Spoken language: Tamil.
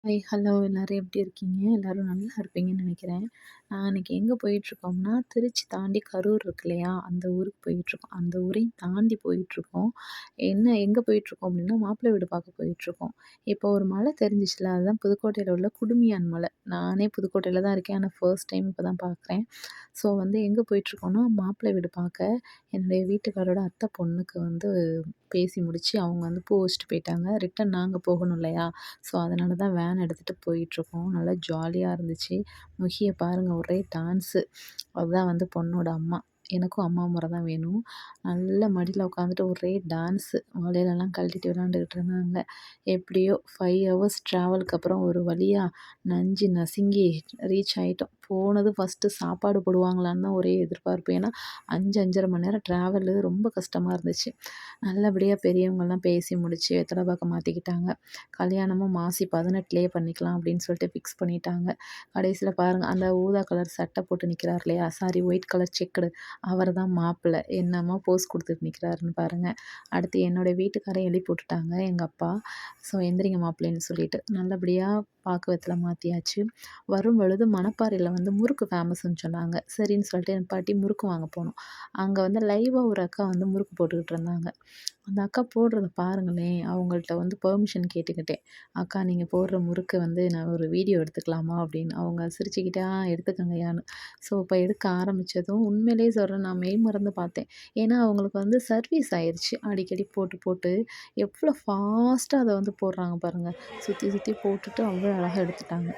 ஹாய், ஹலோ எல்லாரும் எப்படி இருக்கீங்க? எல்லாரும் நல்லா இருப்பீங்கன்னு நெனைக்கிறேன். இன்னைக்கு எங்க போயிட்டுருக்கோம்னா, திருச்சி தாண்டி கரூர் இருக்கு இல்லையா? அந்த ஊருக்கு போயிட்டுருக்கோம். அந்த ஊரையும் தாண்டி போயிட்டுருக்கோம். எங்க போயிட்டுருக்கோம் அப்படின்னா, மாப்பிள்ளை வீடு பார்க்க போயிட்டுருக்கோம். இப்போ ஒரு மலை தெரிஞ்சுச்சுல, அதுதான் புதுக்கோட்டையில உள்ள குடுமியான் மலை. நானே புதுக்கோட்டையில தான் இருக்கேன். ஆனா ஃபர்ஸ்ட் டைம் இப்ப தான் பார்க்குறேன். ஸோ வந்து எங்க போயிட்டுருக்கோம்னா, மாப்பிள்ளை வீடு பார்க்க. என்னுடைய வீட்டுக்காரோட அத்தை பொண்ணுக்கு வந்து பேசி முடிச்சு, அவங்க வந்து பூ வச்சுட்டு போயிட்டாங்க. ரிட்டர்ன் நாங்க போகணும் இல்லையா? ஸோ அதனால தான் வேன் எடுத்துட்டு போயிட்டுருக்கோம். நல்லா ஜாலியா இருந்துச்சு. முகிய பாருங்க ஒரே டான்ஸு. அதுதான் வந்து பொண்ணோட அம்மா. எனக்கும் அம்மா முறை தான் வேணும். நல்லா மடியில உட்காந்துட்டு ஒரே டான்ஸு. வளையலெல்லாம் கழட்டிட்டு விளையாண்டுக்கிட்டு இருந்தாங்க. எப்படியோ 5 ஹவர்ஸ் ட்ராவலுக்கு அப்புறம் ஒரு வழியா நஞ்சு நசுங்கி ரீச் ஆயிட்டோம். போனது ஃபர்ஸ்ட்டு சாப்பாடு போடுவாங்களான்னு தான் ஒரே எதிர்பார்ப்பு. ஏன்னா 5, 5:30 மணி நேரம் ட்ராவலு ரொம்ப கஷ்டமா இருந்துச்சு. நல்லபடியா பெரியவங்கலாம் பேசி முடிச்சு வெத்தல பாக்கு மாத்திக்கிட்டாங்க. கல்யாணமும் மாசி 18லயே பண்ணிக்கலாம் அப்படின்னு சொல்லிட்டு ஃபிக்ஸ் பண்ணிட்டாங்க. கடைசியில பாருங்க அந்த ஊதா கலர் சட்டை போட்டு நிக்கிறார் இல்லையா? சாரி ஒயிட் கலர் செக்குடு அவர் தான் மாப்பிள்ளை. என்னமோ போஸ் குடுத்துட்டு நிக்கிறாருன்னு பாருங்க. அடுத்து என்னோட வீட்டுக்காரர எழுப்பி விட்டுட்டாங்க எங்க அப்பா. ஸோ எந்திரிங்க மாப்பிள்ளைன்னு சொல்லிட்டு. நல்லபடியா பாக்கு வெத்தல மாத்தியாச்சு. வரும்பொழுது மணப்பாறையில வந்து முறுக்கு ஃபேமஸ்ன்னு சொன்னாங்க. சரின்னு சொல்லிட்டு என் பாட்டி முறுக்கு வாங்க போனோம். அங்க வந்து லைவா ஒரு அக்கா வந்து முறுக்கு போட்டுக்கிட்டு இருந்தாங்க. அந்த அக்கா போடுறத பாருங்களேன்! அவங்கள்ட்ட வந்து பெர்மிஷன் கேட்டுக்கிட்டேன். "அக்கா நீங்க போடுற முறுக்கு வந்து நான் ஒரு வீடியோ எடுத்துக்கலாமா?" அப்படின்னு. அவங்க சிரிச்சுக்கிட்டே, எடுத்துக்கங்கய்யான்னு." ஸோ இப்ப எடுக்க ஆரம்பிச்சதும் உண்மையிலேயே சொல்றேன் நான் மெய்மறந்து பார்த்தேன். ஏன்னா அவங்களுக்கு வந்து சர்வீஸ் ஆயிருச்சு. அடிக்கடி போட்டு, போட்டு எவ்வளோ ஃபாஸ்ட்டா அத வந்து போடுறாங்க பாருங்க. சுத்தி, சுத்தி போட்டுட்டு அவ்வளோ அழகா எடுத்துட்டாங்க.